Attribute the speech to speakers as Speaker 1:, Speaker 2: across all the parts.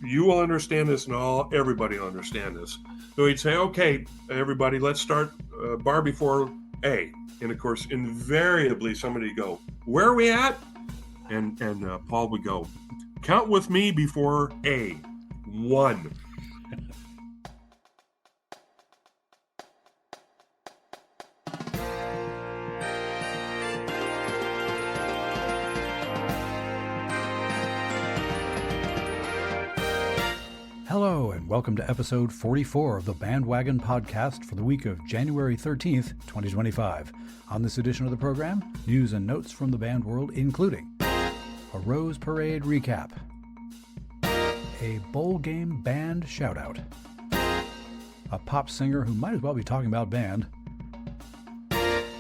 Speaker 1: you will understand this, and everybody will understand this. So he'd say, okay, everybody, let's start bar before A. And of course, invariably somebody would go, where are we at? And Paul would go, count with me before A. 1.
Speaker 2: Hello, and welcome to episode 44 of the BandWagon podcast for the week of January 13th, 2025. On this edition of the program, news and notes from the band world, including a Rose Parade recap, a bowl game band shoutout, a pop singer who might as well be talking about band,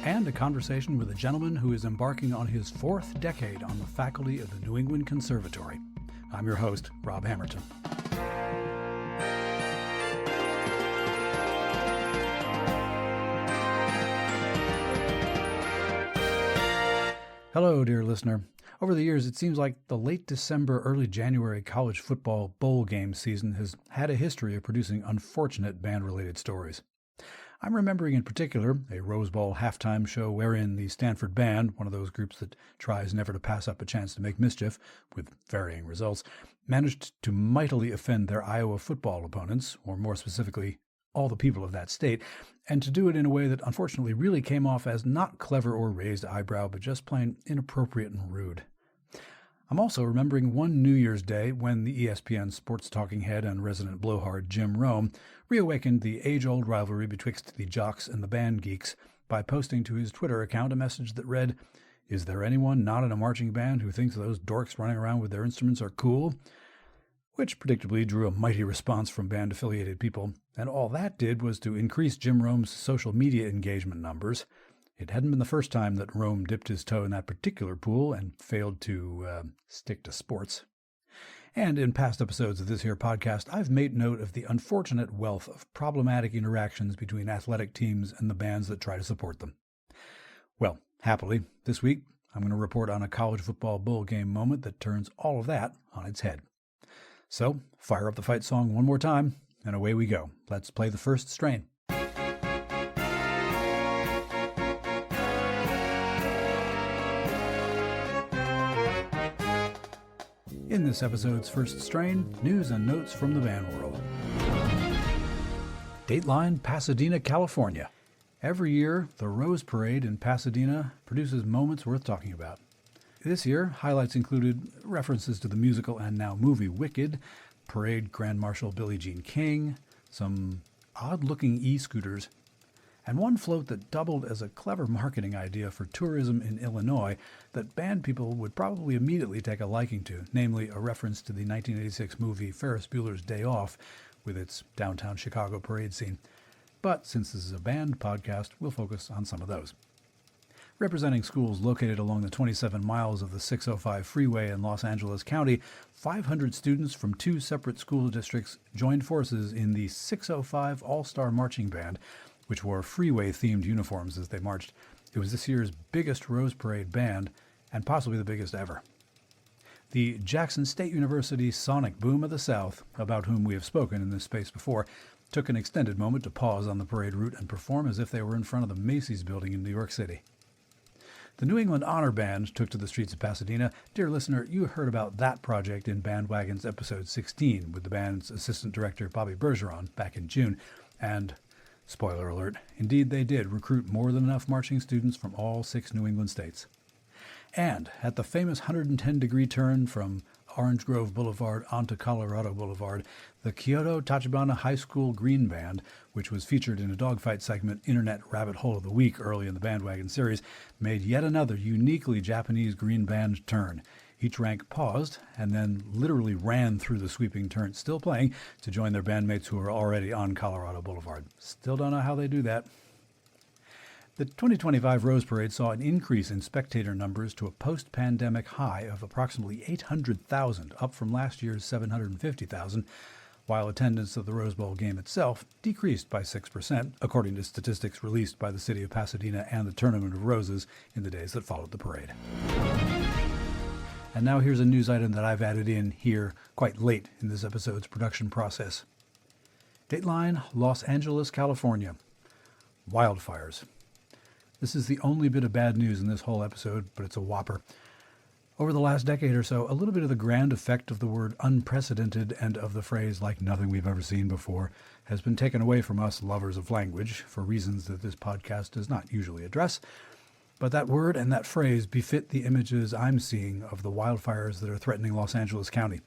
Speaker 2: and a conversation with a gentleman who is embarking on his 4th decade on the faculty of the New England Conservatory. I'm your host, Rob Hammerton. Hello, dear listener. Over the years, it seems like the late December, early January college football bowl game season has had a history of producing unfortunate band-related stories. I'm remembering in particular a Rose Bowl halftime show wherein the Stanford Band, one of those groups that tries never to pass up a chance to make mischief, with varying results, managed to mightily offend their Iowa football opponents, or more specifically, all the people of that state, and to do it in a way that unfortunately really came off as not clever or raised eyebrow, but just plain inappropriate and rude. I'm also remembering one New Year's Day when the ESPN sports talking head and resident blowhard Jim Rome reawakened the age-old rivalry betwixt the jocks and the band geeks by posting to his Twitter account a message that read, "Is there anyone not in a marching band who thinks those dorks running around with their instruments are cool?" Which predictably drew a mighty response from band-affiliated people, and all that did was to increase Jim Rome's social media engagement numbers. It hadn't been the first time that Rome dipped his toe in that particular pool and failed to stick to sports. And in past episodes of this here podcast, I've made note of the unfortunate wealth of problematic interactions between athletic teams and the bands that try to support them. Well, happily, this week, I'm going to report on a college football bowl game moment that turns all of that on its head. So, fire up the fight song one more time, and away we go. Let's play the first strain. In this episode's first strain, news and notes from the band world. Dateline, Pasadena, California. Every year, the Rose Parade in Pasadena produces moments worth talking about. This year, highlights included references to the musical and now movie Wicked, Parade Grand Marshal Billie Jean King, some odd-looking e-scooters, and one float that doubled as a clever marketing idea for tourism in Illinois that band people would probably immediately take a liking to, namely a reference to the 1986 movie Ferris Bueller's Day Off with its downtown Chicago parade scene. But since this is a band podcast, we'll focus on some of those. Representing schools located along the 27 miles of the 605 freeway in Los Angeles County, 500 students from 2 separate school districts joined forces in the 605 All-Star Marching Band, which wore freeway-themed uniforms as they marched. It was this year's biggest Rose Parade band, and possibly the biggest ever. The Jackson State University Sonic Boom of the South, about whom we have spoken in this space before, took an extended moment to pause on the parade route and perform as if they were in front of the Macy's building in New York City. The New England Honor Band took to the streets of Pasadena. Dear listener, you heard about that project in BandWagon's episode 16 with the band's assistant director Bobby Bergeron back in June. And, spoiler alert, indeed they did recruit more than enough marching students from all 6 New England states. And at the famous 110-degree turn from Orange Grove Boulevard onto Colorado Boulevard, the Kyoto Tachibana High School Green Band, which was featured in a dogfight segment Internet Rabbit Hole of the Week early in the BandWagon series, made yet another uniquely Japanese green band turn. Each rank paused and then literally ran through the sweeping turn, still playing, to join their bandmates who were already on Colorado Boulevard. Still don't know how they do that. The 2025 Rose Parade saw an increase in spectator numbers to a post-pandemic high of approximately 800,000, up from last year's 750,000, while attendance of the Rose Bowl game itself decreased by 6%, according to statistics released by the city of Pasadena and the Tournament of Roses in the days that followed the parade. And now here's a news item that I've added in here quite late in this episode's production process. Dateline, Los Angeles, California. Wildfires. This is the only bit of bad news in this whole episode, but it's a whopper. Over the last decade or so, a little bit of the grand effect of the word unprecedented and of the phrase like nothing we've ever seen before has been taken away from us lovers of language for reasons that this podcast does not usually address. But that word and that phrase befit the images I'm seeing of the wildfires that are threatening Los Angeles County.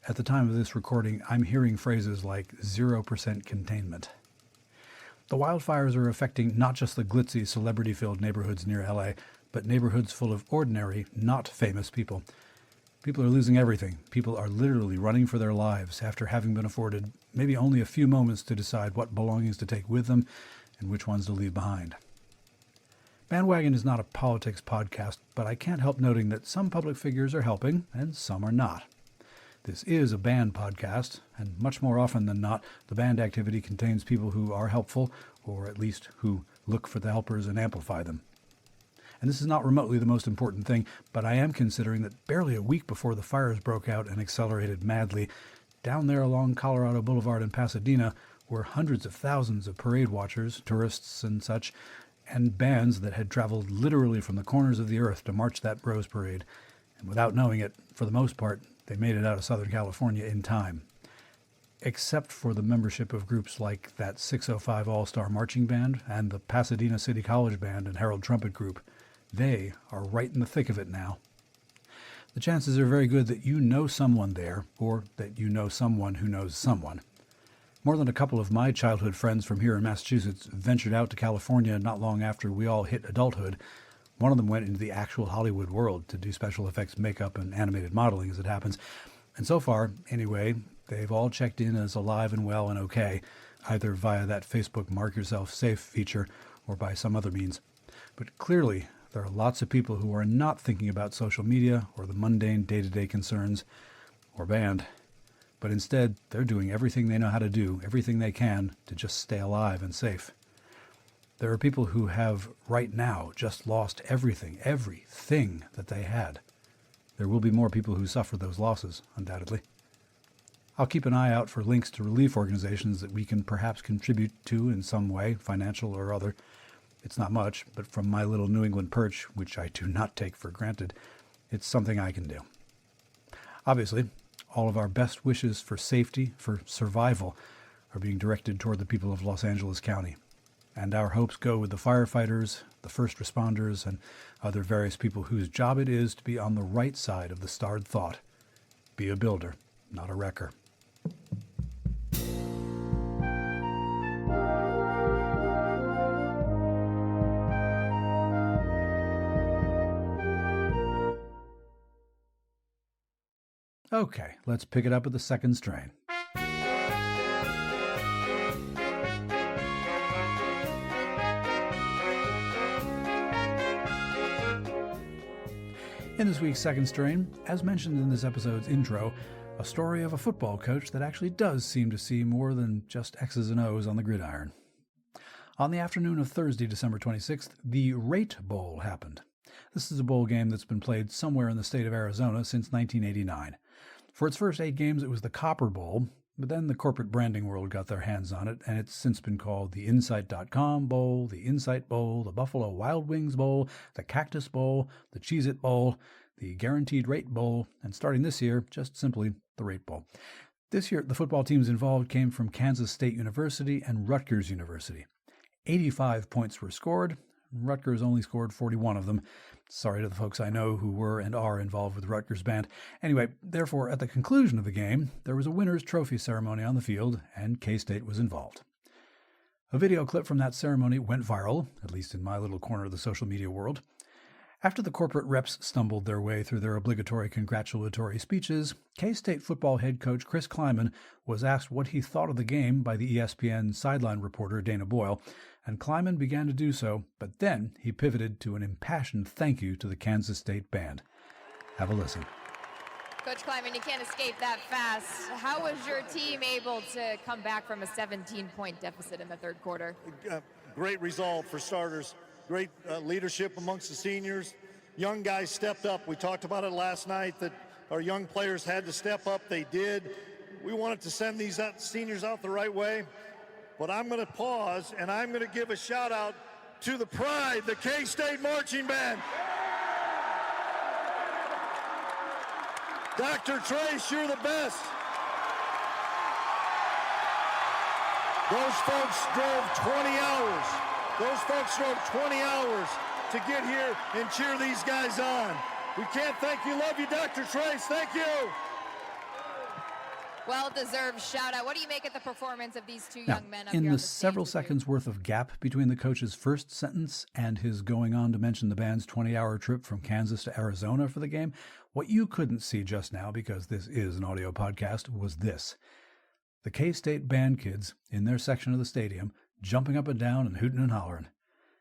Speaker 2: At the time of this recording, I'm hearing phrases like 0% containment. The wildfires are affecting not just the glitzy, celebrity-filled neighborhoods near LA, but neighborhoods full of ordinary, not famous people. People are losing everything. People are literally running for their lives after having been afforded maybe only a few moments to decide what belongings to take with them and which ones to leave behind. BandWagon is not a politics podcast, but I can't help noting that some public figures are helping and some are not. This is a band podcast, and much more often than not, the band activity contains people who are helpful, or at least who look for the helpers and amplify them. And this is not remotely the most important thing, but I am considering that barely a week before the fires broke out and accelerated madly, down there along Colorado Boulevard in Pasadena were hundreds of thousands of parade watchers, tourists and such, and bands that had traveled literally from the corners of the earth to march that Rose Parade. And without knowing it, for the most part, they made it out of Southern California in time. Except for the membership of groups like that 605 All-Star Marching Band and the Pasadena City College Band and Herald Trumpet Group. They are right in the thick of it now. The chances are very good that you know someone there, or that you know someone who knows someone. More than a couple of my childhood friends from here in Massachusetts ventured out to California not long after we all hit adulthood. One of them went into the actual Hollywood world to do special effects makeup and animated modeling, as it happens. And so far, anyway, they've all checked in as alive and well and okay, either via that Facebook Mark Yourself Safe feature or by some other means. But clearly, there are lots of people who are not thinking about social media or the mundane day-to-day concerns or band, but instead they're doing everything they know how to do, everything they can to just stay alive and safe. There are people who have right now just lost everything that they had. There will be more people who suffer those losses, undoubtedly. I'll keep an eye out for links to relief organizations that we can perhaps contribute to in some way, financial or other. It's not much, but from my little New England perch, which I do not take for granted, it's something I can do. Obviously, all of our best wishes for safety, for survival, are being directed toward the people of Los Angeles County. And our hopes go with the firefighters, the first responders, and other various people whose job it is to be on the right side of the starred thought. Be a builder, not a wrecker. Okay, let's pick it up with the second strain. In this week's second strain, as mentioned in this episode's intro, a story of a football coach that actually does seem to see more than just X's and O's on the gridiron. On the afternoon of Thursday, December 26th, the Rate Bowl happened. This is a bowl game that's been played somewhere in the state of Arizona since 1989. For its first 8 games, it was the Copper Bowl, but then the corporate branding world got their hands on it, and it's since been called the Insight.com Bowl, the Insight Bowl, the Buffalo Wild Wings Bowl, the Cactus Bowl, the Cheez-It Bowl, the Guaranteed Rate Bowl, and starting this year, just simply the Rate Bowl. This year, the football teams involved came from Kansas State University and Rutgers University. 85 points were scored. Rutgers only scored 41 of them. Sorry to the folks I know who were and are involved with the Rutgers band. Anyway, therefore, at the conclusion of the game, there was a winner's trophy ceremony on the field, and K-State was involved. A video clip from that ceremony went viral, at least in my little corner of the social media world. After the corporate reps stumbled their way through their obligatory congratulatory speeches, K-State football head coach Chris Kleiman was asked what he thought of the game by the ESPN sideline reporter Dana Boyle, and Kleiman began to do so, but then he pivoted to an impassioned thank you to the Kansas State band. Have a listen.
Speaker 3: Coach Kleiman, you can't escape that fast. How was your team able to come back from a 17-point deficit in the third quarter?
Speaker 4: Great result for starters. Great leadership amongst the seniors. young guys stepped up. We talked about it last night that our young players had to step up. They did. We wanted to send these seniors out the right way. But I'm going to pause, and I'm going to give a shout-out to the Pride, the K-State Marching Band. Dr. Trace, you're the best. Those folks drove 20 hours. Those folks drove 20 hours to get here and cheer these guys on. We can't thank you. Love you, Dr. Trace. Thank you.
Speaker 3: Well-deserved shout-out. What do you make of the performance of these two young men up
Speaker 2: in
Speaker 3: here on
Speaker 2: the
Speaker 3: the stage
Speaker 2: several
Speaker 3: with you?
Speaker 2: seconds worth of gap between the coach's first sentence and his going on to mention the band's 20-hour trip from Kansas to Arizona for the game, what you couldn't see just now, because this is an audio podcast, was this. The K-State band kids in their section of the stadium jumping up and down and hooting and hollering.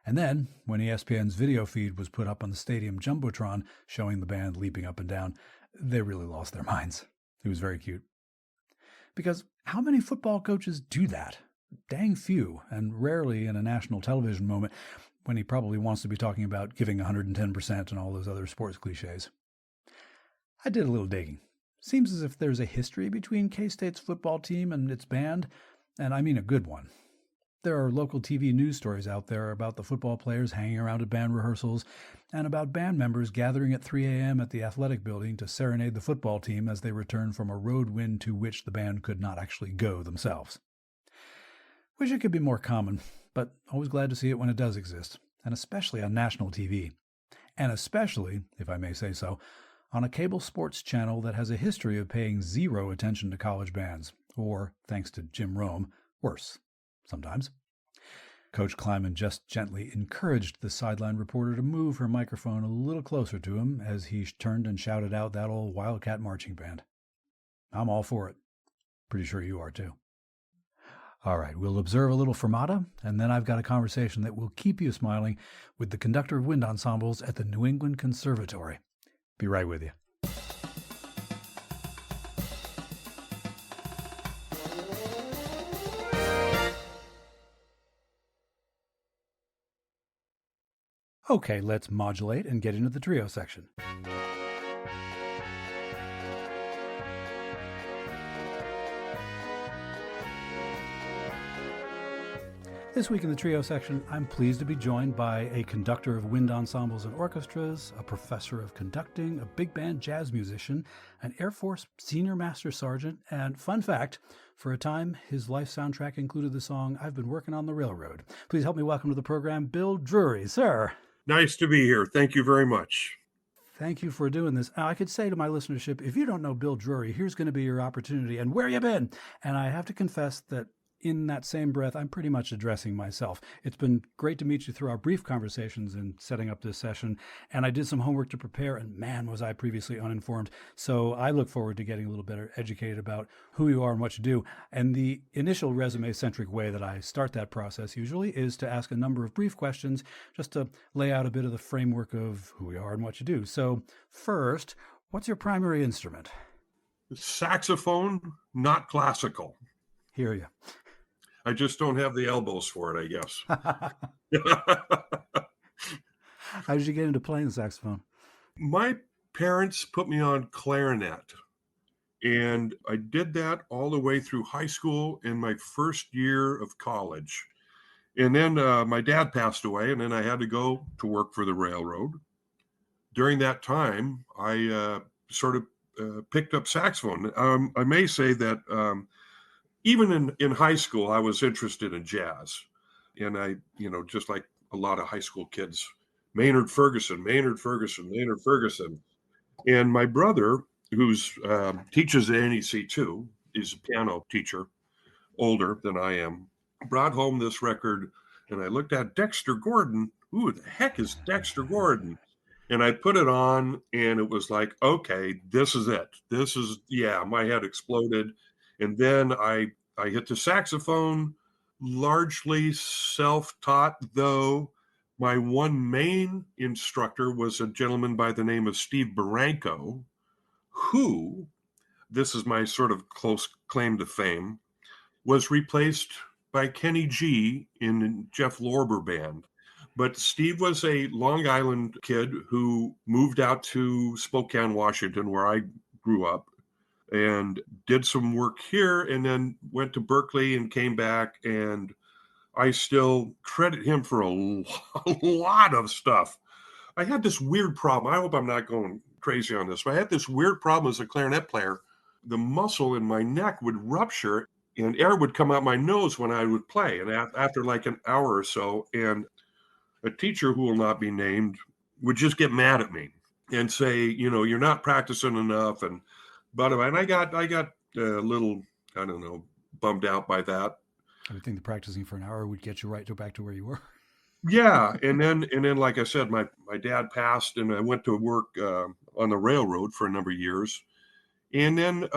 Speaker 2: And then, when ESPN's video feed was put up on the stadium jumbotron showing the band leaping up and down, they really lost their minds. It was very cute. Because how many football coaches do that? Dang few, and rarely in a national television moment when he probably wants to be talking about giving 110% and all those other sports cliches. I did a little digging. Seems as if there's a history between K-State's football team and its band, and I mean a good one. There are local TV news stories out there about the football players hanging around at band rehearsals and about band members gathering at 3 a.m. at the athletic building to serenade the football team as they return from a road win to which the band could not actually go themselves. Wish it could be more common, but always glad to see it when it does exist, and especially on national TV. And especially, if I may say so, on a cable sports channel that has a history of paying zero attention to college bands, or, thanks to Jim Rome, worse. Sometimes. Coach Kleiman just gently encouraged the sideline reporter to move her microphone a little closer to him as he turned and shouted out that old Wildcat Marching Band. I'm all for it. Pretty sure you are too. All right, we'll observe a little fermata, and then I've got a conversation that will keep you smiling with the conductor of wind ensembles at the New England Conservatory. Be right with you. Okay, let's modulate and get into the trio section. This week in the trio section, I'm pleased to be joined by a conductor of wind ensembles and orchestras, a professor of conducting, a big band jazz musician, an Air Force senior master sergeant, and fun fact, for a time, his life soundtrack included the song I've Been Working on the Railroad. Please help me welcome to the program, Bill Drury. Sir.
Speaker 1: Nice to be here. Thank you very much.
Speaker 2: Thank you for doing this. I could say to my listenership, if you don't know Bill Drury, here's going to be your opportunity. And where you been? And I have to confess that in that same breath, I'm pretty much addressing myself. It's been great to meet you through our brief conversations in setting up this session. And I did some homework to prepare, and man, was I previously uninformed. So I look forward to getting a little better educated about who you are and what you do. And the initial resume-centric way that I start that process usually is to ask a number of brief questions just to lay out a bit of the framework of who you are and what you do. So first, what's your primary instrument?
Speaker 1: Saxophone, not classical.
Speaker 2: Hear you.
Speaker 1: I just don't have the elbows for it, I guess.
Speaker 2: How did you get into playing the saxophone?
Speaker 1: My parents put me on clarinet, and I did that all the way through high school and my first year of college. And then my dad passed away, and then I had to go to work for the railroad. During that time, I sort of picked up saxophone. I may say that even in high school, I was interested in jazz. And I, just like a lot of high school kids, Maynard Ferguson. And my brother, who's teaches at NEC too, is a piano teacher, older than I am, brought home this record, and I looked at Dexter Gordon. Who the heck is Dexter Gordon? And I put it on, and it was like, okay, this is it. My head exploded. And then I hit the saxophone, largely self-taught, though my one main instructor was a gentleman by the name of Steve Baranco, who, this is my sort of close claim to fame, was replaced by Kenny G in Jeff Lorber Band. But Steve was a Long Island kid who moved out to Spokane, Washington, where I grew up, and did some work here, and then went to Berkeley and came back. And I still credit him for a lot of stuff. I had this weird problem. I hope I'm not going crazy on this, but I had this weird problem as a clarinet player. The muscle in my neck would rupture and air would come out my nose when I would play. And after like an hour or so, and a teacher who will not be named would just get mad at me and say, you're not practicing enough. And I got a little, I don't know, bummed out by that.
Speaker 2: I would think the practicing for an hour would get you back to where you were.
Speaker 1: Yeah. And then, like I said, my dad passed, and I went to work on the railroad for a number of years, and then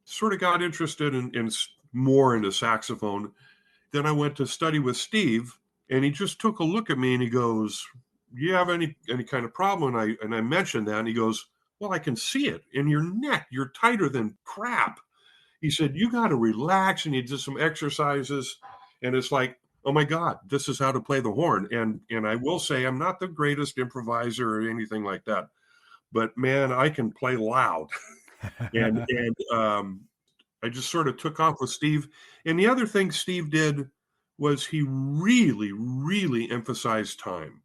Speaker 1: sort of got interested in more into saxophone. Then I went to study with Steve, and he just took a look at me and he goes, "Do you have any kind of problem?" And I mentioned that, and he goes, "Well, I can see it in your neck. You're tighter than crap." He said, "You got to relax." And he did some exercises, and it's like, oh my God, this is how to play the horn. And I will say, I'm not the greatest improviser or anything like that, but man, I can play loud. and I just sort of took off with Steve. And the other thing Steve did was he really, really emphasized time.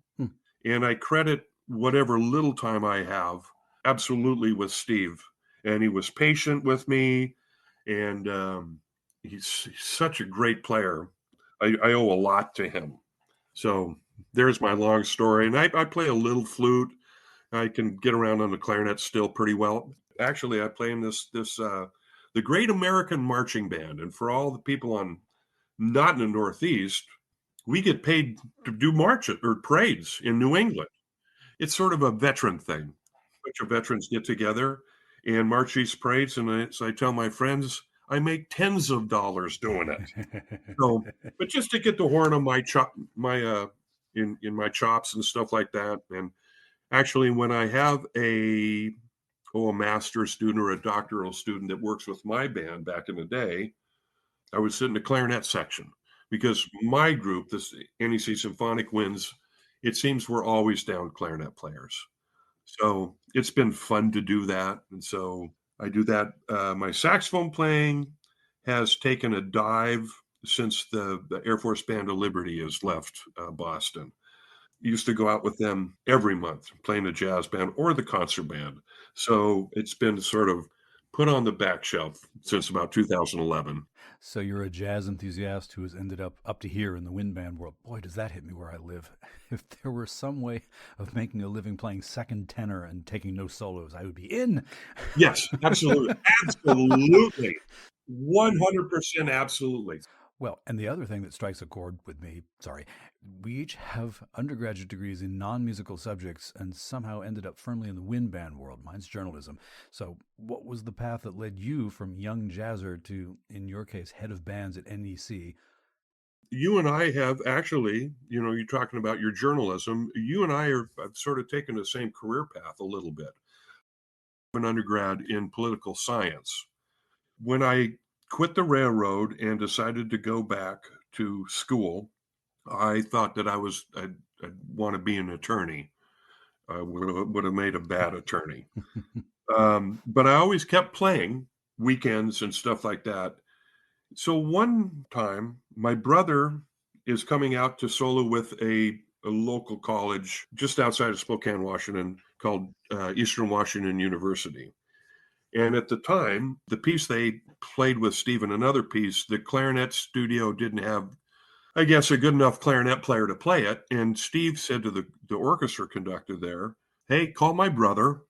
Speaker 1: And I credit whatever little time I have absolutely with Steve. And he was patient with me, and he's such a great player. I owe a lot to him. So there's my long story. And I play a little flute. I can get around on the clarinet still pretty well. Actually, I play in the Great American Marching Band. And for all the people not in the Northeast, we get paid to do marches or parades in New England. It's sort of a veteran thing. A bunch of veterans get together and march these parades. And so I tell my friends, I make tens of dollars doing it. So, but just to get the horn on my in my chops and stuff like that. And actually, when I have a master's student or a doctoral student that works with my band back in the day, I would sit in the clarinet section, because my group, this NEC Symphonic Winds, it seems we're always down clarinet players. So it's been fun to do that. And so I do that. My saxophone playing has taken a dive since the Air Force Band of Liberty has left Boston. Used to go out with them every month playing the jazz band or the concert band. So it's been sort of put on the back shelf since about 2011.
Speaker 2: So you're a jazz enthusiast who has ended up to here in the wind band world. Boy, does that hit me where I live. If there were some way of making a living playing second tenor and taking no solos, I would be in.
Speaker 1: Yes, absolutely. Absolutely. 100% absolutely.
Speaker 2: Well, and the other thing that strikes a chord with me, we each have undergraduate degrees in non-musical subjects and somehow ended up firmly in the wind band world. Mine's journalism. So what was the path that led you from young jazzer to, in your case, head of bands at NEC?
Speaker 1: You and I have actually, you're talking about your journalism. You and I have sort of taken the same career path a little bit. An undergrad in political science. When I quit the railroad and decided to go back to school, I thought that I'd want to be an attorney. I would have made a bad attorney. But I always kept playing weekends and stuff like that. So one time, my brother is coming out to solo with a local college just outside of Spokane, Washington, called Eastern Washington University. And at the time, the piece they played with Steve and another piece, the clarinet studio didn't have, I guess, a good enough clarinet player to play it. And Steve said to the orchestra conductor there, "Hey, call my brother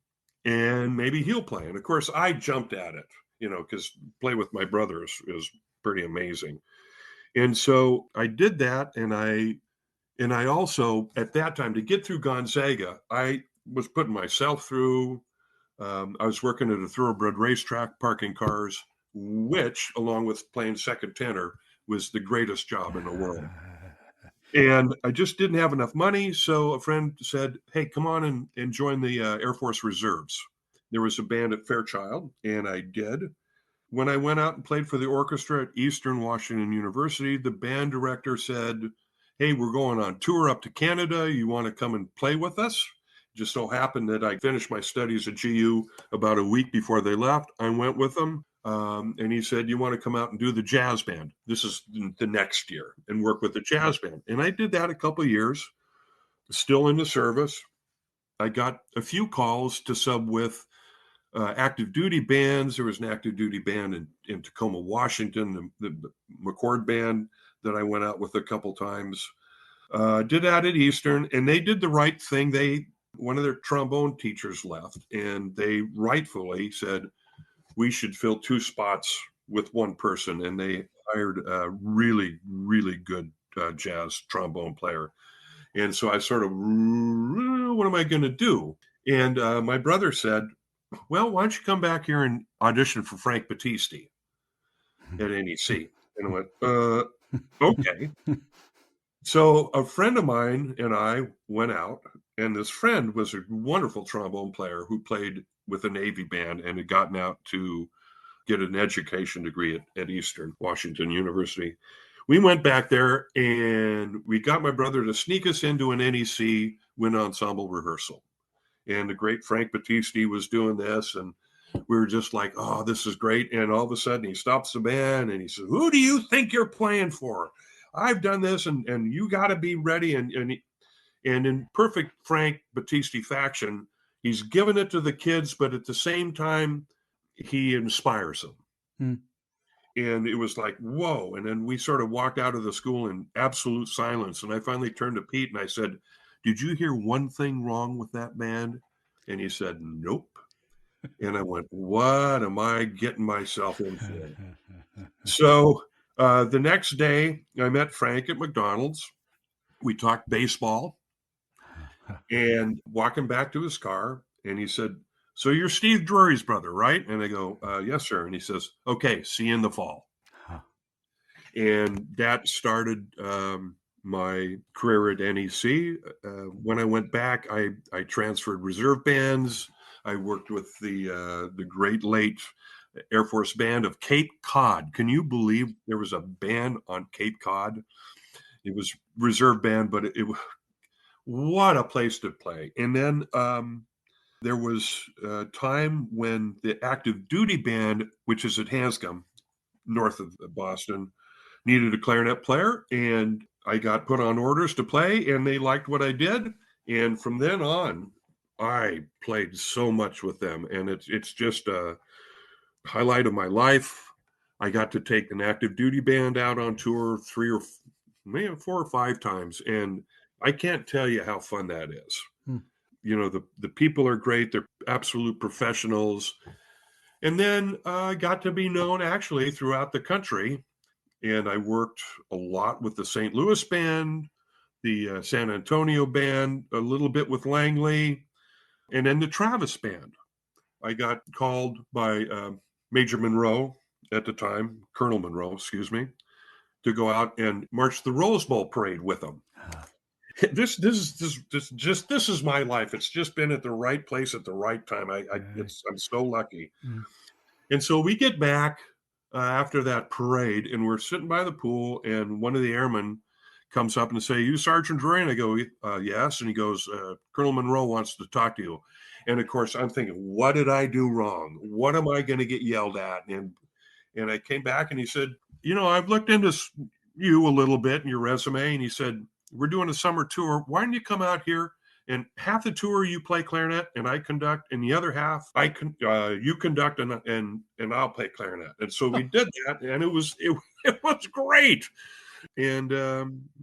Speaker 1: and maybe he'll play." And of course, I jumped at it, because play with my brother is pretty amazing. And so I did that. And I also, at that time, to get through Gonzaga, I was putting myself through. I was working at a thoroughbred racetrack, parking cars, which, along with playing second tenor, was the greatest job in the world. And I just didn't have enough money. So a friend said, "Hey, come on and join the Air Force Reserves." There was a band at Fairchild, and I did. When I went out and played for the orchestra at Eastern Washington University, the band director said, hey, we're going on tour up to Canada. You want to come and play with us? Just so happened that I finished my studies at GU about a week before they left. I went with them. And he said, you want to come out and do the jazz band? This is the next year, and work with the jazz band. And I did that a couple of years, still in the service. I got a few calls to sub with active duty bands. There was an active duty band in Tacoma, Washington, the McCord band that I went out with a couple times. Did that at Eastern, and they did the right thing. One of their trombone teachers left, and they rightfully said, we should fill 2 spots with one person. And they hired a really, really good jazz trombone player. And so I sort of, what am I going to do? And my brother said, well, why don't you come back here and audition for Frank Battisti at NEC? And I went, okay. So a friend of mine and I went out, and this friend was a wonderful trombone player who played with a Navy band and had gotten out to get an education degree at Eastern Washington University. We went back there, and we got my brother to sneak us into an NEC wind ensemble rehearsal. And the great Frank Battisti was doing this, and we were just like, oh, this is great. And all of a sudden he stops the band and he says, who do you think you're playing for? I've done this, and you got to be ready. And in perfect Frank Battisti fashion, he's giving it to the kids, but at the same time, he inspires them. And it was like, whoa. And then we sort of walked out of the school in absolute silence. And I finally turned to Pete and I said, did you hear one thing wrong with that band? And he said, nope. And I went, what am I getting myself into? So the next day, I met Frank at McDonald's. We talked baseball, and walking back to his car, and he said, so you're Steve Drury's brother, right? And I go, yes, sir. And he says, okay, see you in the fall. And that started my career at NEC. When I went back, I transferred reserve bands. I worked with the great late Air Force Band of Cape Cod. Can you believe there was a band on Cape Cod? It was reserve band, but it was, what a place to play. And then there was a time when the active duty band, which is at Hanscom, north of Boston, needed a clarinet player. And I got put on orders to play, and they liked what I did. And from then on, I played so much with them. And it's just a highlight of my life. I got to take an active duty band out on tour 3 or maybe 4 or 5 times. And I can't tell you how fun that is. You know, the people are great. They're absolute professionals. And then I got to be known actually throughout the country. And I worked a lot with the St. Louis band, the San Antonio band, a little bit with Langley, and then the Travis band. I got called by Major Monroe at the time, Colonel Monroe, excuse me, to go out and march the Rose Bowl parade with them. This is my life. It's just been at the right place at the right time. I'm so lucky. And so we get back after that parade, and we're sitting by the pool, and one of the airmen comes up and say, you Sergeant Drury? And I go, yes. And he goes, Colonel Monroe wants to talk to you. And of course, I'm thinking, what did I do wrong? What am I going to get yelled at? And I came back, and he said, you know, I've looked into you a little bit and your resume. And he said, we're doing a summer tour. Why don't you come out here, and half the tour you play clarinet and I conduct, and the other half you conduct and I'll play clarinet. And so we did that, and it was great. And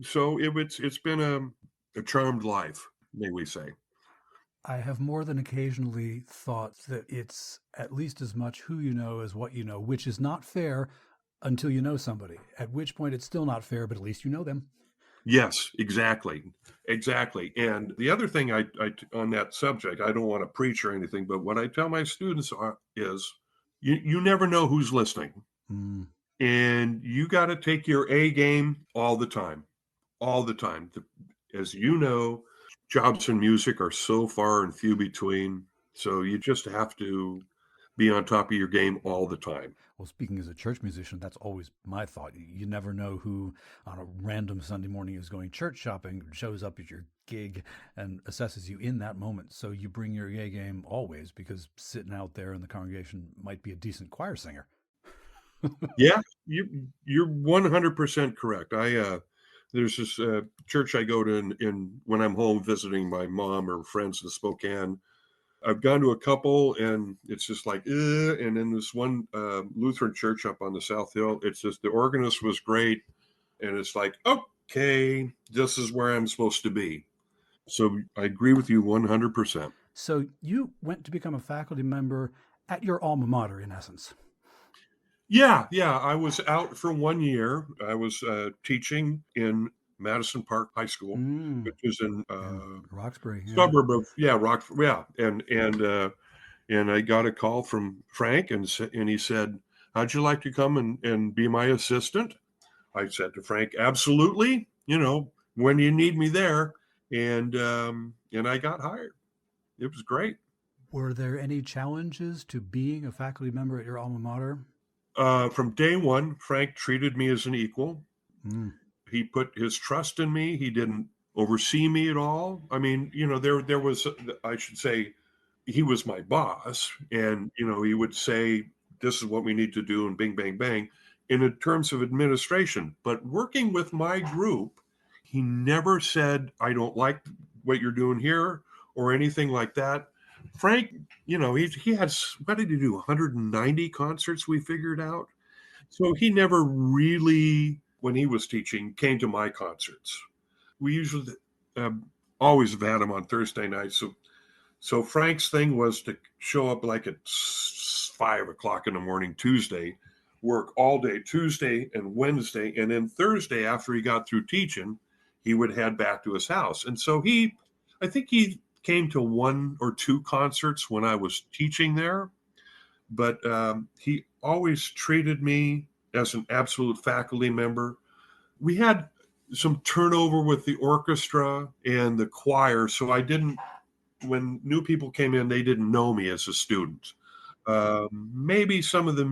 Speaker 1: so it's been a charmed life, may we say.
Speaker 2: I have more than occasionally thought that it's at least as much who you know as what you know, which is not fair until you know somebody, at which point it's still not fair, but at least you know them.
Speaker 1: Yes, exactly. And the other thing I on that subject, I don't want to preach or anything, but what I tell my students is you never know who's listening. And you got to take your A game all the time. As you know, jobs in music are so far and few between. So you just have to be on top of your game all the time.
Speaker 2: Well, speaking as a church musician, that's always my thought. You never know who on a random Sunday morning is going church shopping, shows up at your gig and assesses you in that moment. So you bring your A game always, because sitting out there in the congregation might be a decent choir singer.
Speaker 1: Yeah, you're 100% correct. There's this church I go to in when I'm home visiting my mom or friends in Spokane. I've gone to a couple, and it's just like, and then this one Lutheran church up on the South Hill, it's just the organist was great, and it's like, okay, this is where I'm supposed to be. So I agree with you 100%.
Speaker 2: So you went to become a faculty member at your alma mater, in essence.
Speaker 1: Yeah. I was out for 1 year. I was teaching in Madison Park High School, which is in
Speaker 2: Roxbury,
Speaker 1: suburb of and I got a call from Frank, and he said, "How'd you like to come and be my assistant?" I said to Frank, "Absolutely. When you need me there," and I got hired. It was great.
Speaker 2: Were there any challenges to being a faculty member at your alma mater?
Speaker 1: From day one, Frank treated me as an equal.
Speaker 2: Mm.
Speaker 1: He put his trust in me. He didn't oversee me at all. I mean, there was, I should say, he was my boss, and he would say, "This is what we need to do," and bing, bang, bang, in terms of administration. But working with my group, he never said, "I don't like what you're doing here," or anything like that. Frank, he had, what did he do? 190 concerts we figured out. So he never really, when he was teaching, came to my concerts. We usually always have had him on Thursday nights. So Frank's thing was to show up like at 5 o'clock in the morning Tuesday, work all day Tuesday and Wednesday, and then Thursday, after he got through teaching, he would head back to his house. And so I think he came to 1 or 2 concerts when I was teaching there, but he always treated me as an absolute faculty member. We had some turnover with the orchestra and the choir, so when new people came in, they didn't know me as a student. Maybe some of the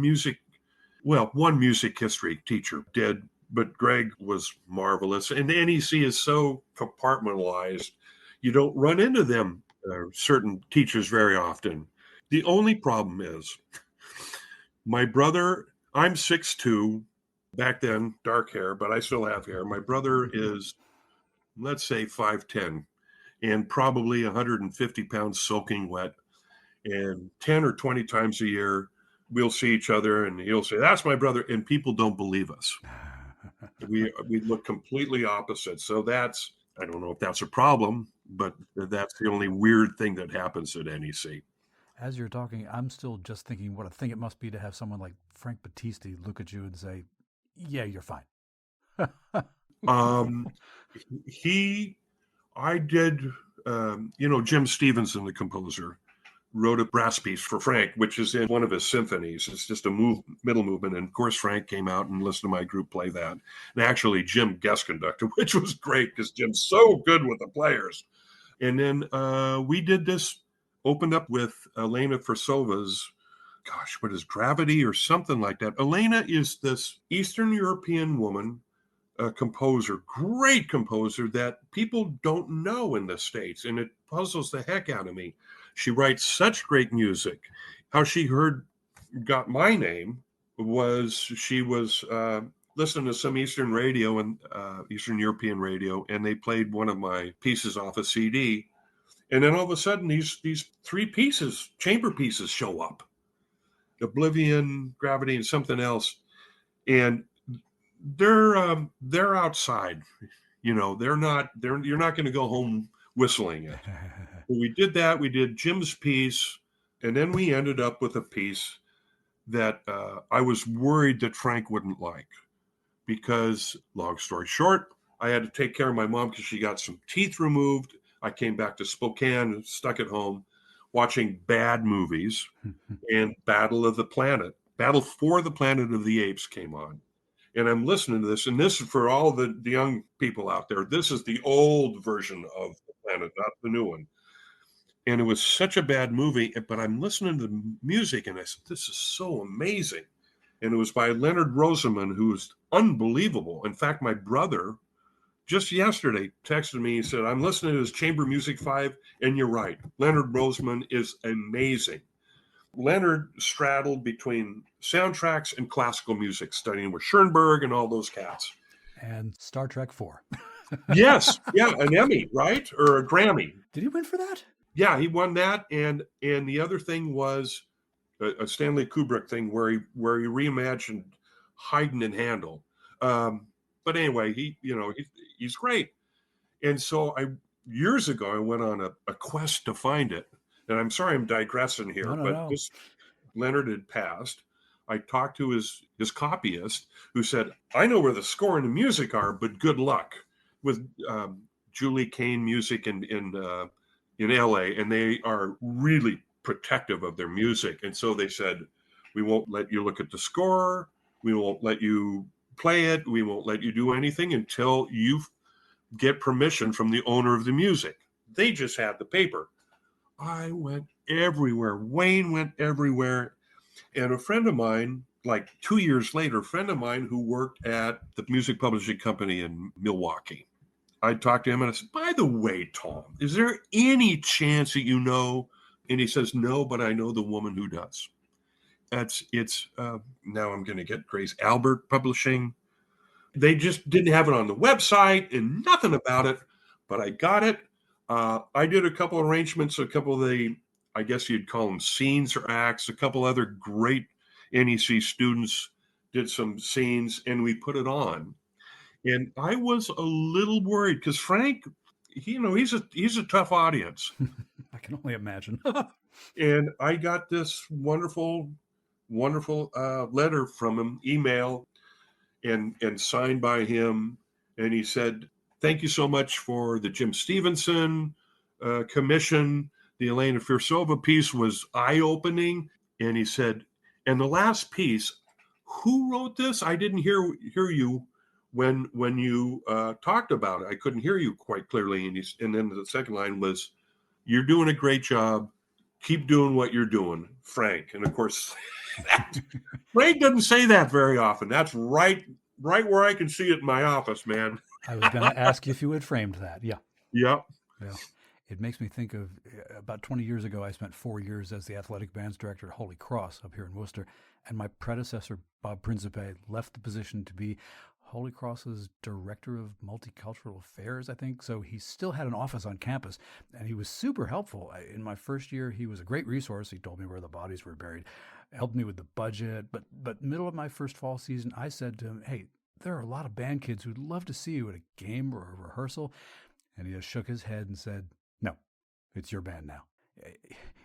Speaker 1: one music history teacher did, but Greg was marvelous. And the NEC is so compartmentalized, you don't run into them, certain teachers, very often. The only problem is my brother, I'm 6'2", back then, dark hair, but I still have hair. My brother is, let's say, 5'10", and probably 150 pounds soaking wet. And 10 or 20 times a year, we'll see each other, and he'll say, "That's my brother," and people don't believe us. We look completely opposite. So I don't know if that's a problem, but that's the only weird thing that happens at NEC.
Speaker 2: As you're talking, I'm still just thinking what a thing it must be to have someone like Frank Battisti look at you and say, "Yeah, you're fine."
Speaker 1: I did, Jim Stevenson, the composer, wrote a brass piece for Frank, which is in one of his symphonies. It's just a middle movement. And of course, Frank came out and listened to my group play that. And actually, Jim guest conducted, which was great because Jim's so good with the players. And then we did this, opened up with Elena Fersova's, what is Gravity or something like that. Elena is this Eastern European woman, a composer, great composer that people don't know in the States. And it puzzles the heck out of me. She writes such great music. How she got my name was she was listening to some Eastern radio and Eastern European radio, and they played one of my pieces off a CD. And then all of a sudden, these 3 pieces, chamber pieces, show up: Oblivion, Gravity, and something else. And they're outside. You're not going to go home whistling it. We did that. We did Jim's piece, and then we ended up with a piece that I was worried that Frank wouldn't like, because, long story short, I had to take care of my mom because she got some teeth removed. I came back to Spokane and stuck at home watching bad movies, and Battle for the Planet of the Apes came on. And I'm listening to this, and this is for all the young people out there. This is the old version of the Planet, not the new one. And it was such a bad movie, but I'm listening to the music and I said, this is so amazing. And it was by Leonard Rosenman, who's unbelievable. In fact, my brother just yesterday texted me. He said, I'm listening to his Chamber Music 5, and you're right. Leonard Rosenman is amazing. Leonard straddled between soundtracks and classical music, studying with Schoenberg and all those cats.
Speaker 2: And Star Trek 4.
Speaker 1: Yes. Yeah, an Emmy, right? Or a Grammy.
Speaker 2: Did he win for that?
Speaker 1: Yeah, he won that. And the other thing was a Stanley Kubrick thing where he reimagined Haydn and Handel. But anyway, he's great. And so years ago, I went on a quest to find it. And I'm sorry I'm digressing here,
Speaker 2: No.
Speaker 1: This Leonard had passed. I talked to his copyist, who said, I know where the score and the music are, but good luck with Julie Kane Music in LA. And they are really protective of their music. And so they said, we won't let you look at the score. We won't let you play it. We won't let you do anything until you get permission from the owner of the music. They just had the paper. I went everywhere. Wayne went everywhere. And a friend of mine, like 2 years later, a friend of mine who worked at the music publishing company in Milwaukee, I talked to him and I said, by the way, Tom, is there any chance that you know? And he says, no, but I know the woman who does. Now I'm going to get crazy. Albert Publishing. They just didn't have it on the website and nothing about it, but I got it. I did a couple of arrangements, a couple of the, I guess you'd call them scenes or acts, a couple other great NEC students did some scenes and we put it on. And I was a little worried because Frank, he's a tough audience.
Speaker 2: I can only imagine.
Speaker 1: And I got this wonderful letter from him, email, and signed by him. And he said, thank you so much for the Jim Stevenson commission. The Elena Firsova piece was eye-opening. And he said, and the last piece, who wrote this? I didn't hear you when you talked about it. I couldn't hear you quite clearly. And then the second line was, you're doing a great job. Keep doing what you're doing, Frank. And of course, Frank doesn't say that very often. That's right where I can see it in my office, man.
Speaker 2: I was going to ask you if you had framed that. Yeah.
Speaker 1: Yep.
Speaker 2: Yeah. It makes me think of about 20 years ago, I spent 4 years as the athletic bands director at Holy Cross up here in Worcester. And my predecessor, Bob Principe, left the position to be Holy Cross's director of multicultural affairs, I think. So he still had an office on campus and he was super helpful. In my first year, he was a great resource. He told me where the bodies were buried, helped me with the budget. But middle of my first fall season, I said to him, hey, there are a lot of band kids who'd love to see you at a game or a rehearsal. And he just shook his head and said, no, it's your band now.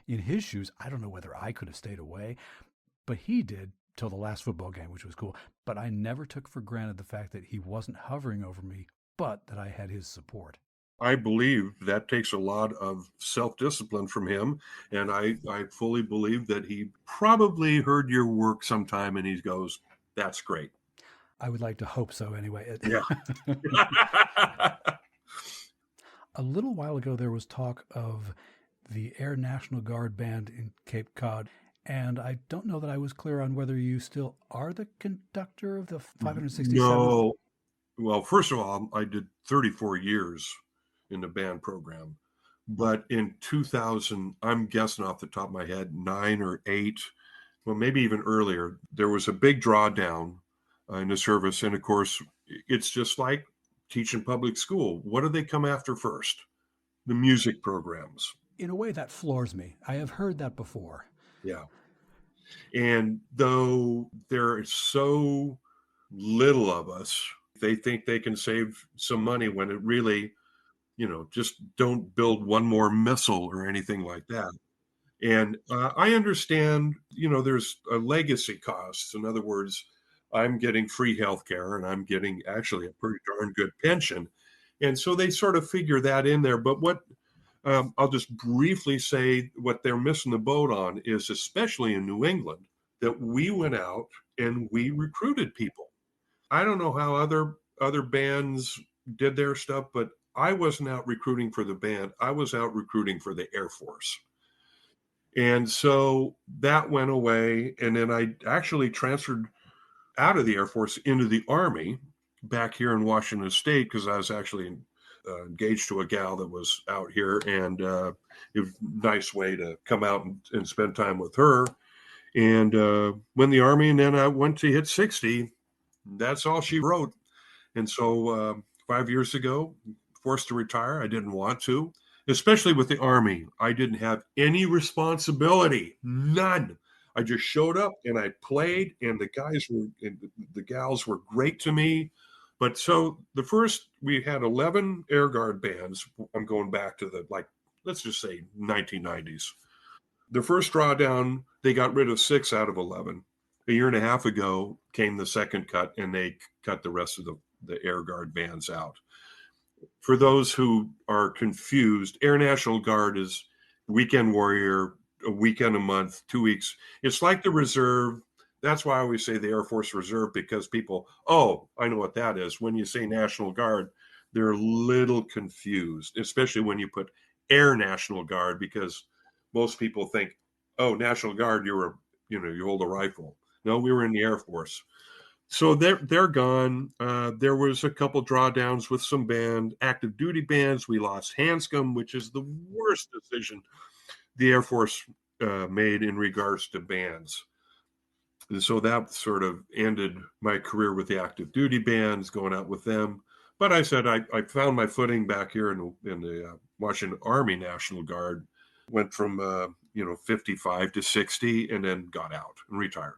Speaker 2: In his shoes, I don't know whether I could have stayed away, but he did till the last football game, which was cool. But I never took for granted the fact that he wasn't hovering over me, but that I had his support.
Speaker 1: I believe that takes a lot of self-discipline from him. And I fully believe that he probably heard your work sometime and he goes, that's great.
Speaker 2: I would like to hope so anyway.
Speaker 1: Yeah.
Speaker 2: A little while ago, there was talk of the Air National Guard Band in Cape Cod. And I don't know that I was clear on whether you still are the conductor of the 567th.
Speaker 1: No. Well, first of all, I did 34 years in the band program. But in 2000, I'm guessing off the top of my head, 9 or 8, well, maybe even earlier, there was a big drawdown in the service. And of course, it's just like teaching public school. What do they come after first? The music programs.
Speaker 2: In a way, that floors me. I have heard that before.
Speaker 1: Yeah. And though there is so little of us, they think they can save some money when it really, just don't build one more missile or anything like that. And I understand, there's a legacy costs. In other words, I'm getting free healthcare and I'm getting actually a pretty darn good pension. And so they sort of figure that in there. But what I'll just briefly say what they're missing the boat on is, especially in New England, that we went out and we recruited people. I don't know how other bands did their stuff, but I wasn't out recruiting for the band. I was out recruiting for the Air Force. And so that went away. And then I actually transferred out of the Air Force into the Army back here in Washington State, because I was actually engaged to a gal that was out here, and it was a nice way to come out and spend time with her. And went in the Army, and then I went to hit 60. That's all she wrote. And so 5 years ago, forced to retire. I didn't want to, especially with the Army. I didn't have any responsibility, none. I just showed up and I played, and the guys were, and the gals were great to me. But so we had 11 Air Guard bands. I'm going back to let's just say 1990s. The first drawdown, they got rid of 6 out of 11. A year and a half ago came the second cut, and they cut the rest of the Air Guard bands out. For those who are confused, Air National Guard is weekend warrior, a weekend a month, 2 weeks. It's like the reserve. That's why I always say the Air Force Reserve, because people, oh, I know what that is. When you say National Guard, they're a little confused, especially when you put Air National Guard, because most people think, oh, National Guard, you hold a rifle. No, we were in the Air Force. So they're gone. There was a couple drawdowns with some active duty bands. We lost Hanscom, which is the worst decision the Air Force made in regards to bands. And so that sort of ended my career with the active duty bands, going out with them. But I said I found my footing back here in the Washington Army National Guard. Went from 55 to 60, and then got out and retired.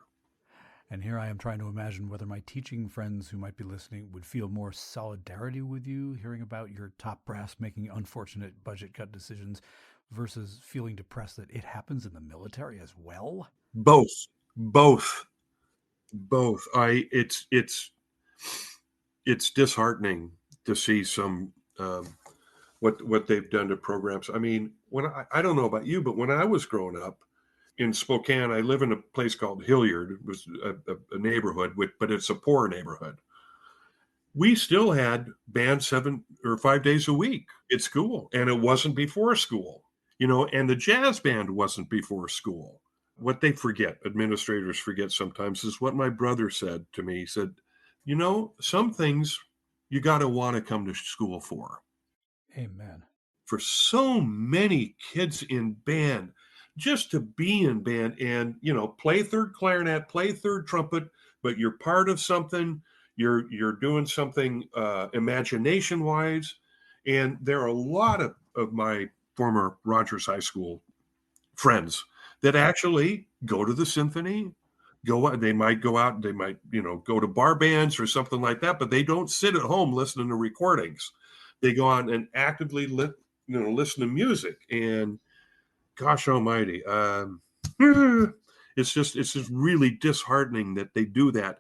Speaker 2: And here I am trying to imagine whether my teaching friends who might be listening would feel more solidarity with you hearing about your top brass making unfortunate budget cut decisions versus feeling depressed that it happens in the military as well.
Speaker 1: Both. It's disheartening to see some what they've done to programs. I mean, I don't know about you, but when I was growing up in Spokane, I live in a place called Hilliard. It was a neighborhood, but it's a poor neighborhood. We still had band 7 or 5 days a week at school, and it wasn't before school, and the jazz band wasn't before school. What they forget, administrators forget sometimes, is what my brother said to me. He said, some things you got to want to come to school for.
Speaker 2: Amen.
Speaker 1: For so many kids in band, just to be in band and, play third clarinet, play third trumpet, but you're part of something, you're doing something imagination-wise. And there are a lot of my former Rogers High School friends that actually go to the symphony, they might go out, they might, go to bar bands or something like that, but they don't sit at home listening to recordings. They go on and actively listen to music. And gosh almighty, it's just really disheartening that they do that.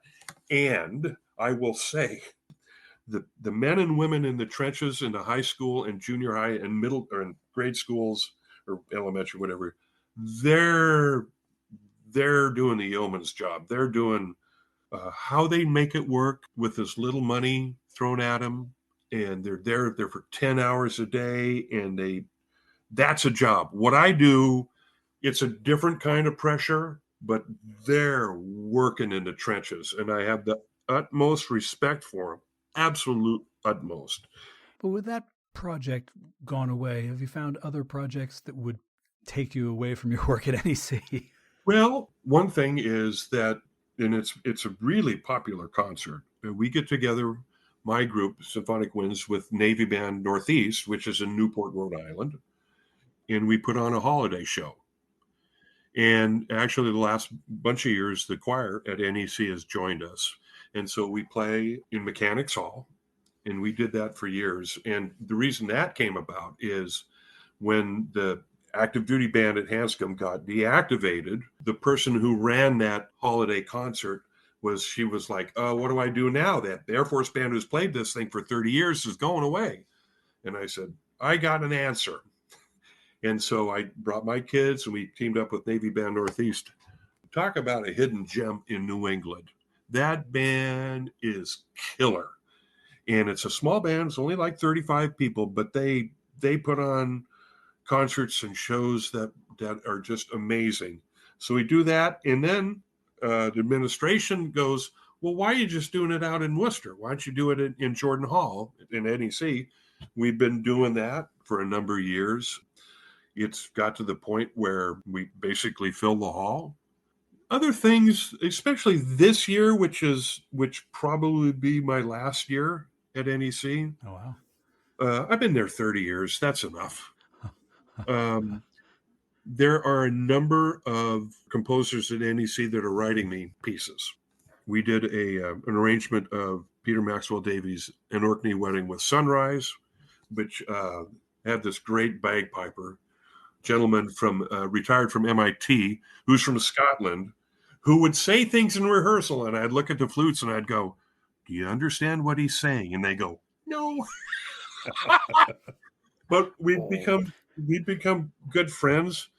Speaker 1: And I will say, the men and women in the trenches in the high school and junior high and middle or in grade schools or elementary, whatever, they're doing the yeoman's job. They're doing how they make it work with as little money thrown at them. And they're there for 10 hours a day, and that's a job. What I do, it's a different kind of pressure, but they're working in the trenches, and I have the utmost respect for them, absolute utmost.
Speaker 2: But with that project gone away, have you found other projects that would take you away from your work at NEC?
Speaker 1: Well, one thing is that, and it's a really popular concert. We get together, my group, Symphonic Winds, with Navy Band Northeast, which is in Newport, Rhode Island, and we put on a holiday show. And actually, the last bunch of years, the choir at NEC has joined us. And so we play in Mechanics Hall, and we did that for years. And the reason that came about is when the active duty band at Hanscom got deactivated, the person who ran that holiday concert was like, what do I do now? That the Air Force band who's played this thing for 30 years is going away. And I said, I got an answer. And so I brought my kids, and we teamed up with Navy Band Northeast. Talk about a hidden gem in New England. That band is killer. And it's a small band. It's only like 35 people, but they put on concerts and shows that are just amazing. So we do that. And then the administration goes, well, why are you just doing it out in Worcester? Why don't you do it in Jordan Hall in NEC? We've been doing that for a number of years. It's got to the point where we basically fill the hall. Other things, especially this year, which probably be my last year at NEC.
Speaker 2: Oh, wow.
Speaker 1: I've been there 30 years. That's enough. There are a number of composers at NEC that are writing me pieces. We did an arrangement of Peter Maxwell Davies' An Orkney Wedding with Sunrise, which had this great bagpiper, gentleman retired from MIT, who's from Scotland, who would say things in rehearsal, and I'd look at the flutes and I'd go, do you understand what he's saying? And they go, no. But we've become good friends.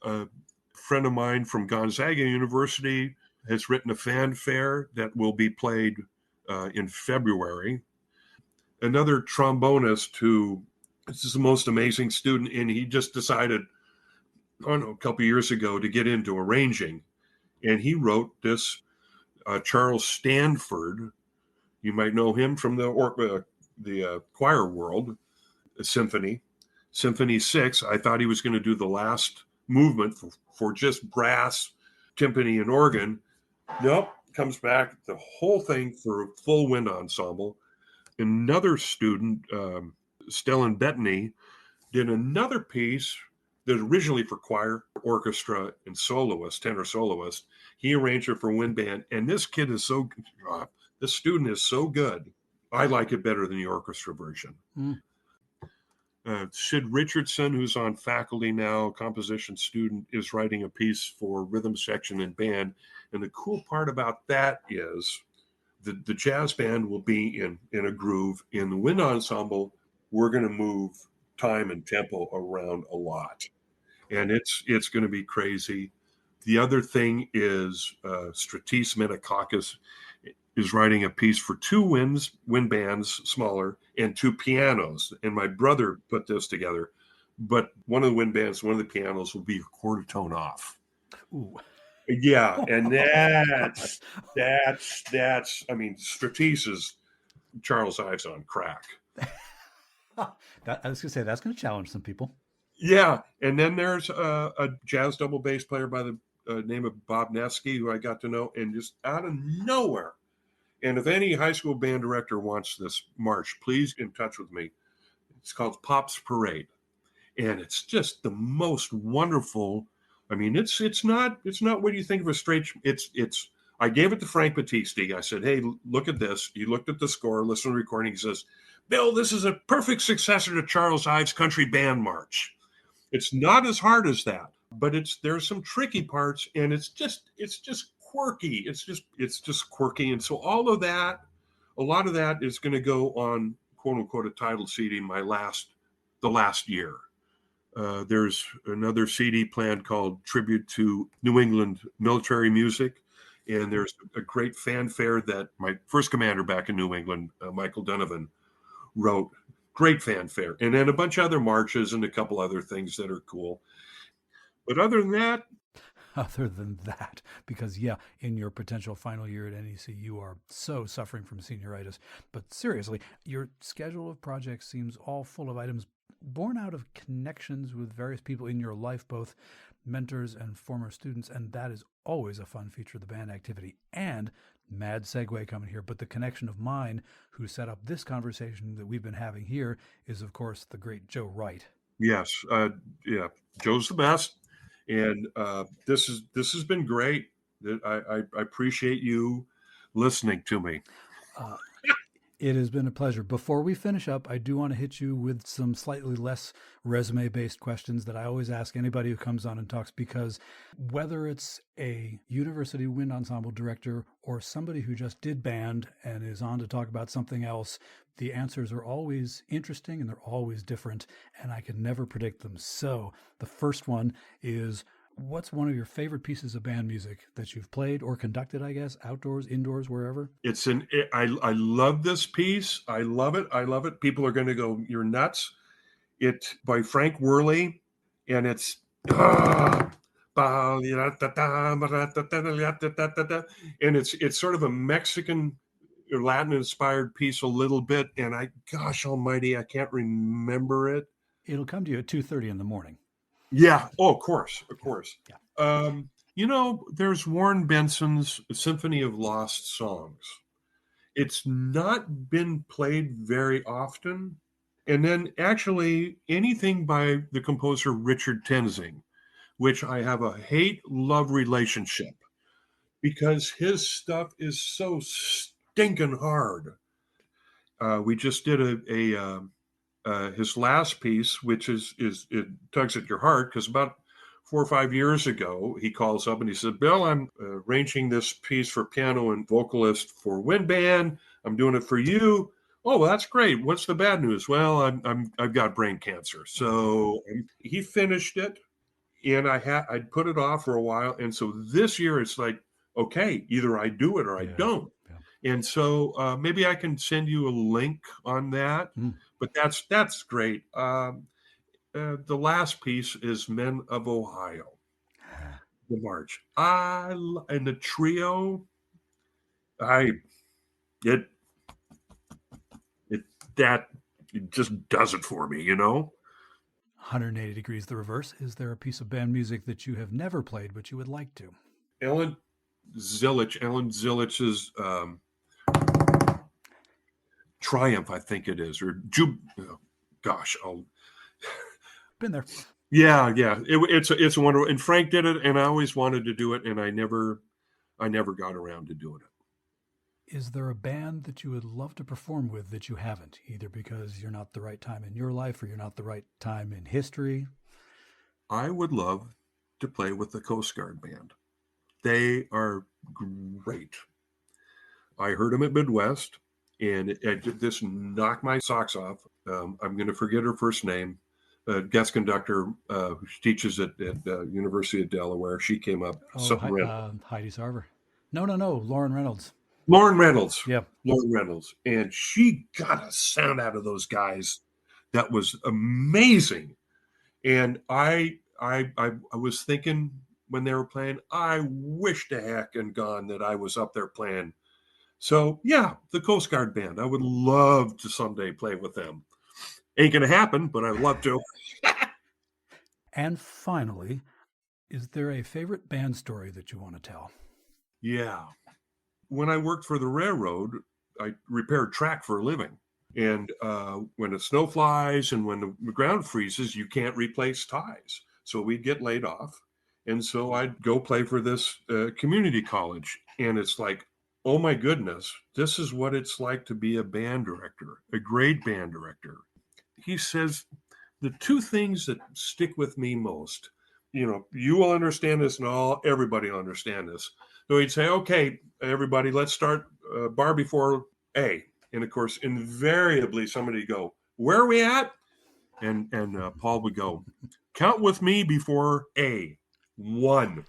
Speaker 1: A friend of mine from Gonzaga University has written a fanfare that will be played in February. Another trombonist who this is the most amazing student, and he just decided, I don't know, a couple of years ago to get into arranging. And he wrote this Charles Stanford. You might know him from the choir world, Symphony 6. I thought he was going to do the last movement for just brass, timpani, and organ. Nope, comes back the whole thing for a full wind ensemble. Another student, Stellan Bettany, did another piece that originally for choir, orchestra, and soloist, tenor soloist. He arranged it for wind band, and this kid is this student is so good. I like it better than the orchestra version. Sid Richardson, who's on faculty now, composition student, is writing a piece for rhythm section and band. And the cool part about that is the jazz band will be in a groove. In the wind ensemble, we're going to move time and tempo around a lot. And it's going to be crazy. The other thing is Stratis Metakakis is writing a piece for 2 wind bands, smaller, and 2 pianos. And my brother put this together. But one of the wind bands, one of the pianos will be a quarter tone off.
Speaker 2: Ooh.
Speaker 1: Yeah, and that's I mean, Stratis is Charles Ives on crack.
Speaker 2: I was going to say, that's going to challenge some people.
Speaker 1: Yeah, and then there's a jazz double bass player by the name of Bob Nesky, who I got to know, and just out of nowhere. And if any high school band director wants this march, please get in touch with me. It's called Pop's Parade, and it's just the most wonderful. I mean, it's not what you think of a straight. It's. I gave it to Frank Battisti. I said, "Hey, look at this." He looked at the score, listened to the recording. He says, "Bill, this is a perfect successor to Charles Ives' Country Band March. It's not as hard as that, but there's some tricky parts, and it's just quirky. It's just quirky." And so all of that, a lot of that is going to go on quote unquote a title CD the last year. There's another CD planned called Tribute to New England Military Music. And there's a great fanfare that my first commander back in New England, Michael Donovan, wrote. Great fanfare. And then a bunch of other marches and a couple other things that are cool. But other than that, because in your potential final year at NEC, you are so suffering from senioritis. But seriously, your schedule of projects seems all full of items born out of connections with various people in your life, both mentors and former students, and that is always a fun feature of the band activity. And mad segue coming here, but the connection of mine who set up this conversation that we've been having here is, of course, the great Joe Wright. Yes, Joe's the best, and this has been great. I appreciate you listening to me.
Speaker 2: It has been a pleasure. Before we finish up, I do want to hit you with some slightly less resume-based questions that I always ask anybody who comes on and talks, because whether it's a university wind ensemble director or somebody who just did band and is on to talk about something else, the answers are always interesting and they're always different, and I can never predict them. So the first one is, What's one of your favorite pieces of band music that you've played or conducted, I guess, outdoors, indoors, wherever?
Speaker 1: I love this piece. I love it. I love it. People are going to go, you're nuts. It's by Frank Worley, and it's and it's sort of a Mexican Latin inspired piece a little bit, and gosh almighty, I can't remember it.
Speaker 2: It'll come to you at 2:30 in the morning.
Speaker 1: Yeah. Oh, of course.
Speaker 2: Yeah.
Speaker 1: There's Warren Benson's Symphony of Lost Songs. It's not been played very often. And then actually anything by the composer Richard Tenzing, which I have a hate-love relationship because his stuff is so stinking hard. We just did his last piece, which is it tugs at your heart, because about 4 or 5 years ago, he calls up and he said, Bill, I'm arranging this piece for piano and vocalist for Wind Band. I'm doing it for you. Oh, well, that's great. What's the bad news? Well, I've got brain cancer. So he finished it, and I'd put it off for a while. And so this year it's like, okay, either I do it or I don't. Yeah. And so maybe I can send you a link on that. But that's great. The last piece is Men of Ohio, the march. And the trio, it just does it for me,
Speaker 2: 180 degrees the reverse. Is there a piece of band music that you have never played but you would like to?
Speaker 1: Ellen Zilich's Triumph, I think it is, or I'll
Speaker 2: been there.
Speaker 1: Yeah. It's a wonderful, and Frank did it, and I always wanted to do it, and I never got around to doing it.
Speaker 2: Is there a band that you would love to perform with that you haven't, either because you're not the right time in your life or you're not the right time in history?
Speaker 1: I would love to play with the Coast Guard Band. They are great. I heard them at Midwest, and it just knocked my socks off. I'm going to forget her first name. Guest conductor who teaches at University of Delaware. She came up.
Speaker 2: Heidi Sarver. No, Lauren Reynolds.
Speaker 1: Yeah. Lauren Reynolds. And she got a sound out of those guys that was amazing. And I was thinking when they were playing, I wish to heck and gone that I was up there playing. So yeah, the Coast Guard Band. I would love to someday play with them. Ain't going to happen, but I'd love to.
Speaker 2: And finally, is there a favorite band story that you want to tell?
Speaker 1: Yeah. When I worked for the railroad, I repaired track for a living. And when the snow flies and when the ground freezes, you can't replace ties. So we'd get laid off. And so I'd go play for this community college. And it's like, oh my goodness, this is what it's like to be a band director, a great band director. He says, the two things that stick with me most, you will understand this, and everybody will understand this. So he'd say, okay, everybody, let's start bar before A. And of course, invariably somebody would go, where are we at? And Paul would go, count with me before A, 1.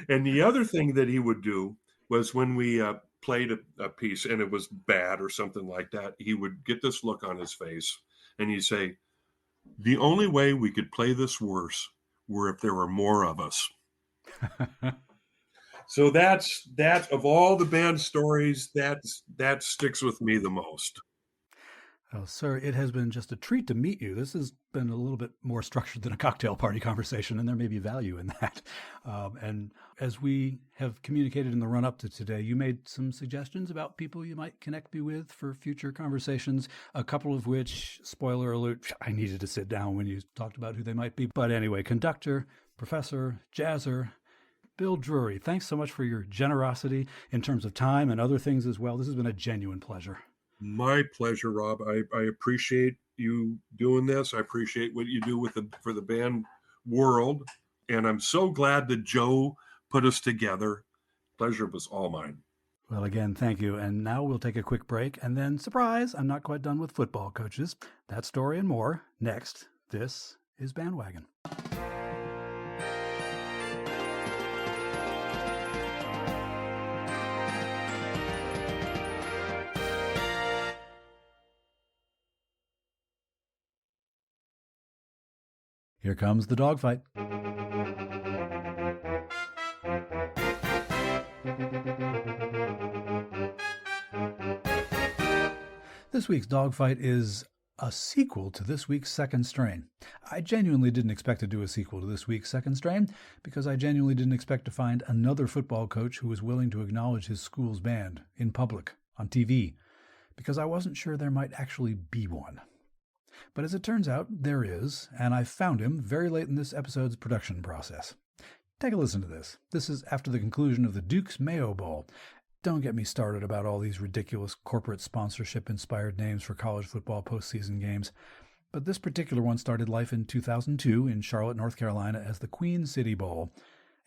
Speaker 1: And the other thing that he would do was when we played a piece and it was bad or something like that, he would get this look on his face and he'd say, the only way we could play this worse were if there were more of us. So that's of all the band stories, that sticks with me the most.
Speaker 2: Oh, sir, it has been just a treat to meet you. This has been a little bit more structured than a cocktail party conversation, and there may be value in that. And as we have communicated in the run-up to today, you made some suggestions about people you might connect me with for future conversations, a couple of which, spoiler alert, I needed to sit down when you talked about who they might be. But anyway, conductor, professor, jazzer, Bill Drury, thanks so much for your generosity in terms of time and other things as well. This has been a genuine pleasure.
Speaker 1: My pleasure, Rob. I appreciate you doing this. I appreciate what you do for the band world. And I'm so glad that Joe put us together. Pleasure was all mine.
Speaker 2: Well, again, thank you. And now we'll take a quick break. And then, surprise, I'm not quite done with football, coaches. That story and more next. This is BandWagon. Here comes the dogfight. This week's dogfight is a sequel to this week's Second Strain. I genuinely didn't expect to do a sequel to this week's Second Strain because I genuinely didn't expect to find another football coach who was willing to acknowledge his school's band in public, on TV, because I wasn't sure there might actually be one. But as it turns out, there is, and I found him very late in this episode's production process. Take a listen to this. This is after the conclusion of the Duke's Mayo Bowl. Don't get me started about all these ridiculous corporate sponsorship-inspired names for college football postseason games. But this particular one started life in 2002 in Charlotte, North Carolina as the Queen City Bowl.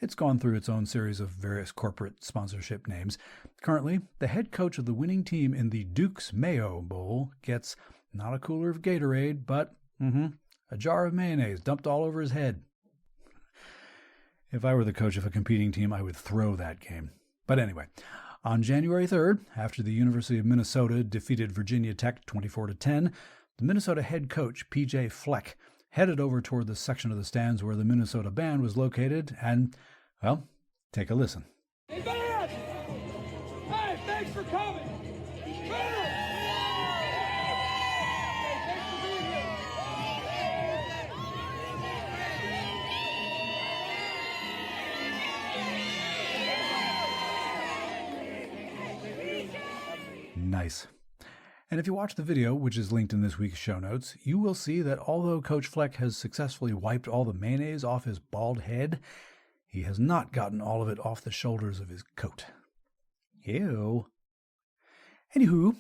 Speaker 2: It's gone through its own series of various corporate sponsorship names. Currently, the head coach of the winning team in the Duke's Mayo Bowl gets not a cooler of Gatorade, but a jar of mayonnaise dumped all over his head. If I were the coach of a competing team, I would throw that game. But anyway, on January 3rd, after the University of Minnesota defeated Virginia Tech 24-10, the Minnesota head coach, P.J. Fleck, headed over toward the section of the stands where the Minnesota band was located and, well, take a listen.
Speaker 5: Hey, band! Hey, thanks for coming! Band! Hey, thanks for being here!
Speaker 2: Nice. And if you watch the video, which is linked in this week's show notes, you will see that although Coach Fleck has successfully wiped all the mayonnaise off his bald head, he has not gotten all of it off the shoulders of his coat. Ew. Anywho,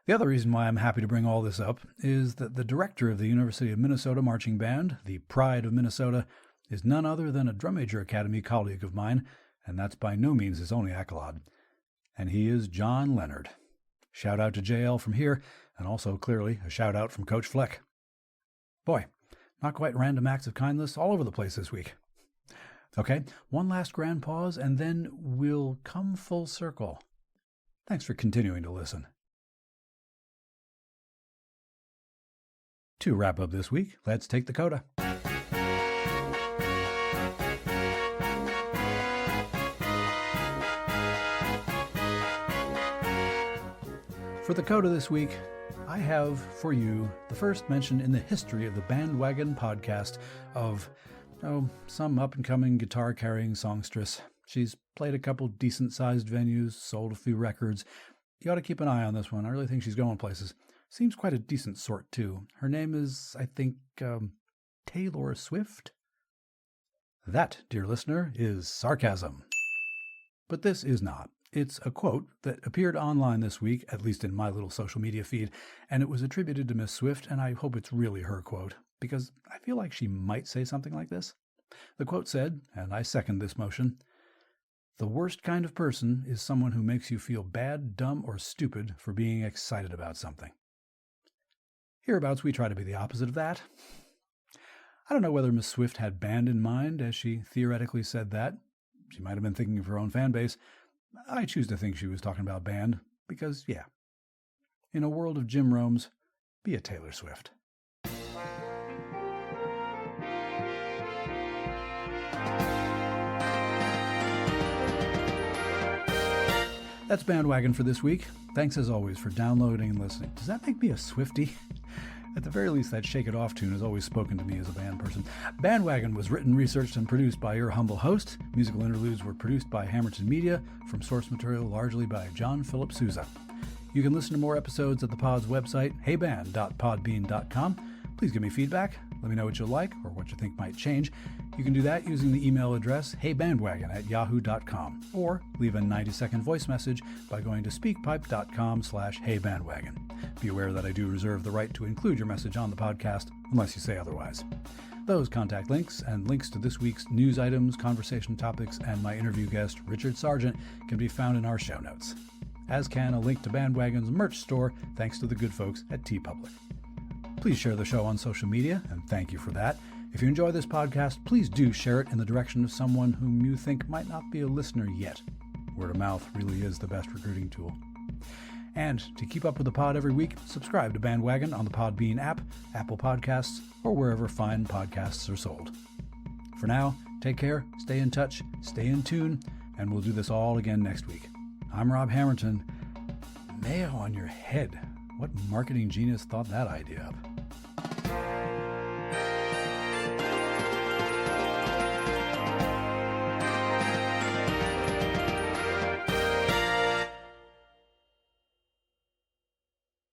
Speaker 2: the other reason why I'm happy to bring all this up is that the director of the University of Minnesota Marching Band, the pride of Minnesota, is none other than a Drum Major Academy colleague of mine, and that's by no means his only accolade. And he is John Leonard. Shout out to JL from here, and also clearly a shout out from Coach Fleck. Boy, not quite random acts of kindness all over the place this week. Okay, one last grand pause, and then we'll come full circle. Thanks for continuing to listen. To wrap up this week, let's take the CODA. For the CODA this week, I have for you the first mention in the history of the BandWagon podcast of, some up-and-coming guitar-carrying songstress. She's played a couple decent-sized venues, sold a few records. You ought to keep an eye on this one. I really think she's going places. Seems quite a decent sort, too. Her name is, I think, Taylor Swift? That, dear listener, is sarcasm. But this is not. It's a quote that appeared online this week, at least in my little social media feed, and it was attributed to Miss Swift, and I hope it's really her quote, because I feel like she might say something like this. The quote said, and I second this motion, "The worst kind of person is someone who makes you feel bad, dumb, or stupid for being excited about something." Hereabouts, we try to be the opposite of that. I don't know whether Miss Swift had band in mind as she theoretically said that. She might have been thinking of her own fan base. I choose to think she was talking about band, because, yeah, in a world of Jim Romes, be a Taylor Swift. That's BandWagon for this week. Thanks as always for downloading and listening. Does that make me a Swiftie? At the very least, that Shake It Off tune has always spoken to me as a band person. BandWagon was written, researched, and produced by your humble host. Musical interludes were produced by Hammerton Media, from source material largely by John Philip Sousa. You can listen to more episodes at the pod's website, heyband.podbean.com. Please give me feedback. Let me know what you like or what you think might change. You can do that using the email address heybandwagon@yahoo.com, or leave a 90-second voice message by going to speakpipe.com/heybandwagon. Be aware that I do reserve the right to include your message on the podcast, unless you say otherwise. Those contact links and links to this week's news items, conversation topics, and my interview guest, Richard Sargent, can be found in our show notes, as can a link to BandWagon's merch store, thanks to the good folks at TeePublic. Please share the show on social media, and thank you for that. If you enjoy this podcast, please do share it in the direction of someone whom you think might not be a listener yet. Word of mouth really is the best recruiting tool. And to keep up with the pod every week, subscribe to BandWagon on the Podbean app, Apple Podcasts, or wherever fine podcasts are sold. For now, take care, stay in touch, stay in tune, and we'll do this all again next week. I'm Rob Hammerton. Mayo on your head. What marketing genius thought that idea up?